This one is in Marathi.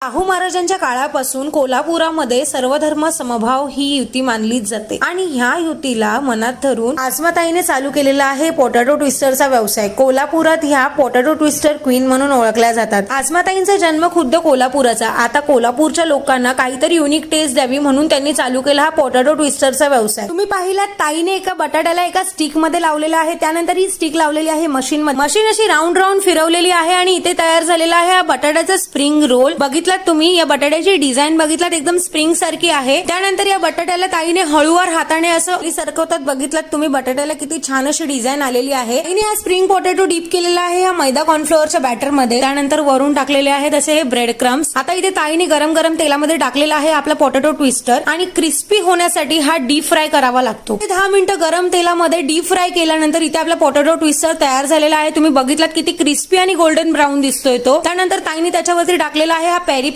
शाहू महाराजांच्या काळापासून कोल्हापुरामध्ये सर्वधर्म समभाव ही युती मानलीच जाते आणि ह्या युतीला मनात धरून आसमाताईने चालू केलेला आहे पोटॅटो ट्विस्टरचा व्यवसाय. कोल्हापुरात ह्या पोटॅटो ट्विस्टर क्वीन म्हणून ओळखल्या जातात. आसमाताईंचा जन्म खुद्द कोल्हापुराचा. आता कोल्हापूरच्या लोकांना काहीतरी युनिक टेस्ट द्यावी म्हणून त्यांनी चालू केला हा पोटॅटो ट्विस्टरचा व्यवसाय. तुम्ही पाहिलात ताईने एका बटाट्याला एका स्टिक मध्ये लावलेला आहे, त्यानंतर ही स्टिक लावलेली आहे मशीन मध्ये. मशीन अशी राऊंड राऊंड फिरवलेली आहे आणि इथे तयार झालेला आहे हा बटाट्याचा स्प्रिंग रोल. तुम्ही या बटाट्याची डिझाईन बघितलात, एकदम स्प्रिंग सारखी आहे. त्यानंतर या बटाट्याला ताईने हळूवार हाताने असं सरकवतात बघितलात तुम्ही. बटाट्याला किती छान अशी डिझाईन आलेली आहे. ताईने हा स्प्रिंग पोटॅटो डीप केलेला आहे हा मैदा कॉर्नफ्लोअरच्या बॅटर मध्ये. त्यानंतर वरून टाकलेले आहेत असे हे ब्रेड क्रम्स. आता इथे ताईने गरम गरम तेलामध्ये टाकलेला आहे आपला पोटॅटो ट्विस्टर आणि क्रिस्पी होण्यासाठी हा डीप फ्राय करावा लागतो. 10 मिनिटं गरम तेलामध्ये डीप फ्राय केल्यानंतर इथे आपला पोटॅटो ट्विस्टर तयार झालेला आहे. तुम्ही बघितलात किती क्रिस्पी आणि गोल्डन ब्राऊन दिसतोय तो. त्यानंतर ताईने त्याच्यावरती टाकलेला आहे हा